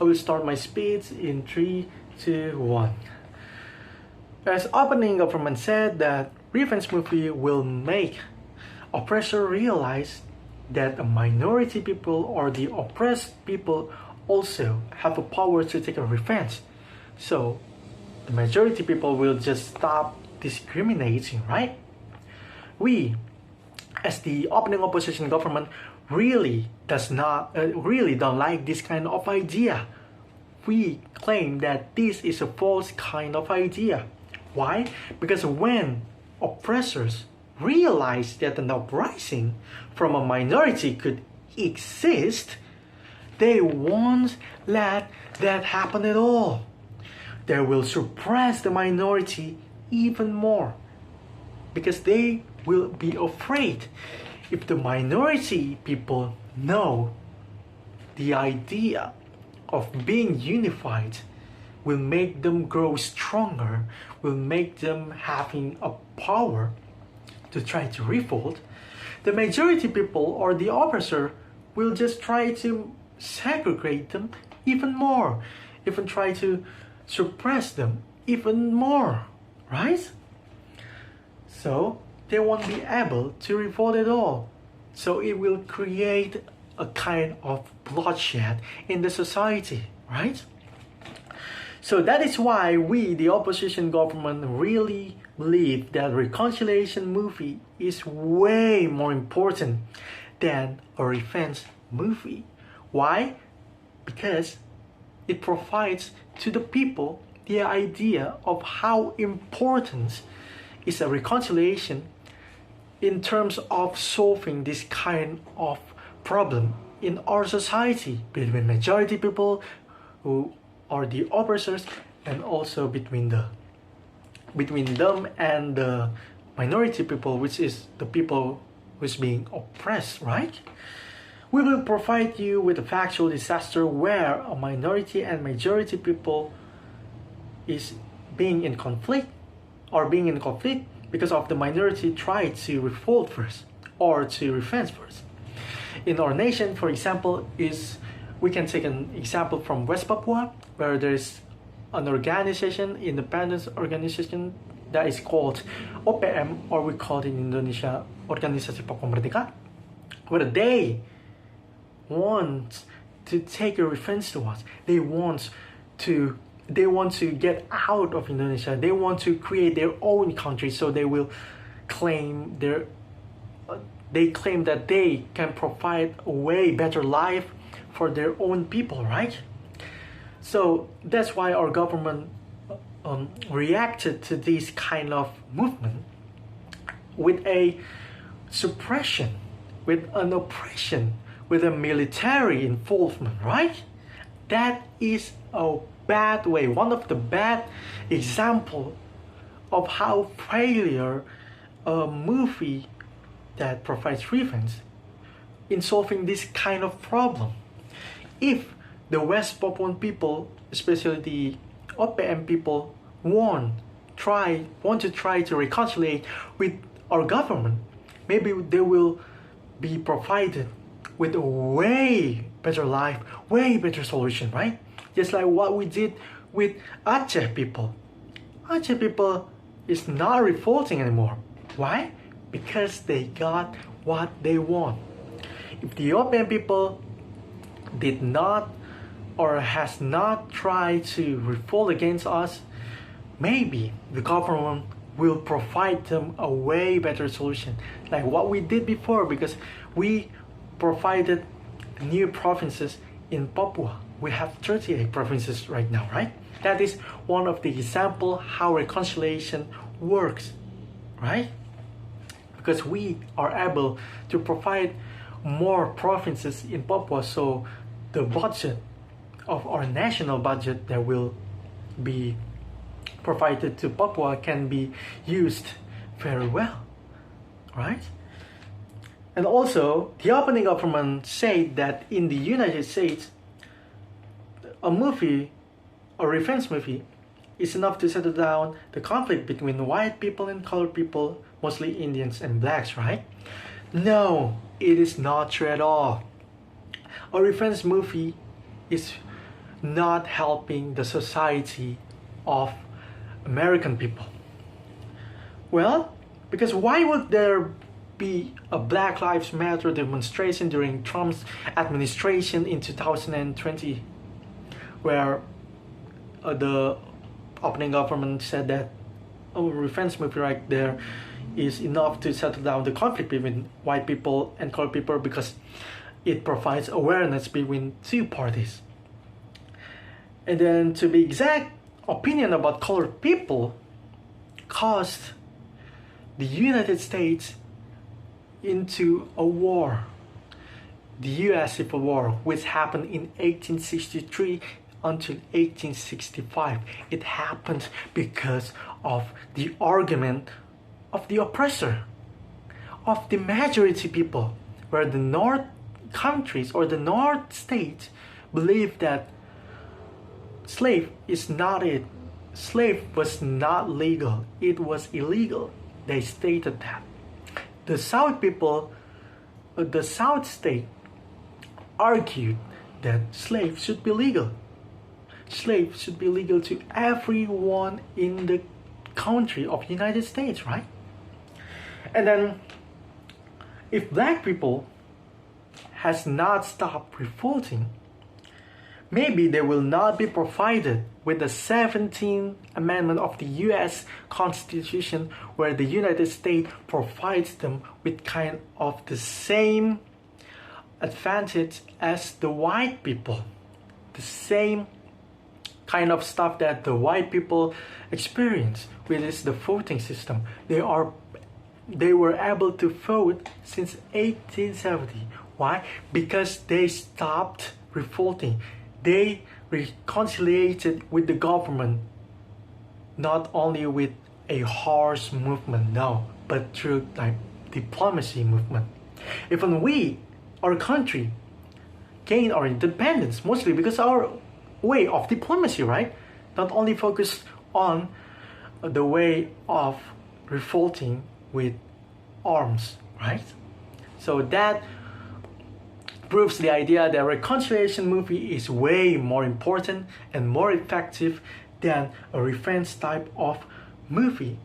I will start my speech in 3, 2, 1. As opening government said that revenge movie will make oppressor realize that the minority people or the oppressed people also have a power to take a revenge. So the majority people will just stop discriminating, right? We, as the opening opposition government, really don't like this kind of idea. We claim that this is a false kind of idea. Why? Because when oppressors realize that an uprising from a minority could exist, they won't let that happen at all. They will suppress the minority even more because they will be afraid if the minority people know the idea of being unified will make them grow stronger, will make them having a power to try to revolt, the majority people or the oppressor will just try to segregate them even more, even try to suppress them even more, right? So they won't be able to revolt at all. So it will create a kind of bloodshed in the society, right? So that is why we, the opposition government, really believe that reconciliation movie is way more important than a revenge movie. Why? Because it provides to the people the idea of how important is a reconciliation in terms of solving this kind of problem in our society between majority people who are the oppressors and also between them and the minority people, which is the people who's being oppressed, right? We will provide you with a factual disaster where a minority and majority people is being in conflict because of the minority tried to revolt first or to revenge first. In our nation, for example, we can take an example from West Papua, where there is an organization, independence organization, that is called OPM, or we call it in Indonesia Organisasi Papua Merdeka, where they want to take a revenge to us. They want to get out of Indonesia. They want to create their own country, so they will claim that they can provide a way better life for their own people, right? So that's why our government reacted to this kind of movement with a suppression, with an oppression, with a military involvement, right? That is a bad way, one of the bad example of how failure a movie that provides revenge in solving this kind of problem. If the West Papuan people, especially the OPM people, want to try to reconcile with our government, maybe they will be provided with a way better life, way better solution, right? Just like what we did with Aceh people. Aceh people is not revolting anymore. Why? Because they got what they want. If the European people did not or has not tried to revolt against us, maybe the government will provide them a way better solution, like what we did before, because we provided new provinces in Papua. We have 38 provinces right now, right? That is one of the example how reconciliation works, right? Because we are able to provide more provinces in Papua, so the budget of our national budget that will be provided to Papua can be used very well, right? And also, the opening government said that in the United States, a revenge movie, is enough to settle down the conflict between white people and colored people, mostly Indians and blacks, right? No, it is not true at all. A revenge movie is not helping the society of American people? Well, because why would there be a Black Lives Matter demonstration during Trump's administration in 2020, where the opening government said that revenge movie right there is enough to settle down the conflict between white people and colored people because it provides awareness between two parties. And then, to be exact, opinion about colored people caused the United States into a war, the U.S. Civil War, which happened in 1863 until 1865. It happened because of the argument of the oppressor, of the majority people, where the North countries or the North states believe that slave is not it. Slave was not legal. It was illegal. They stated that. The South people, the South state, argued that slaves should be legal. Slaves should be legal to everyone in the country of United States, right? And then, if black people has not stopped revolting, maybe they will not be provided with the 17th Amendment of the U.S. Constitution, where the United States provides them with kind of the same advantage as the white people. The same kind of stuff that the white people experience, which is the voting system. They were able to vote since 1870. Why? Because they stopped revolting. They reconciliated with the government, not only with a harsh movement, no, but through like diplomacy movement. Even we, our country, gained our independence mostly because our way of diplomacy, right? Not only focused on the way of revolting with arms, right? So that proves the idea that reconciliation movie is way more important and more effective than a revenge type of movie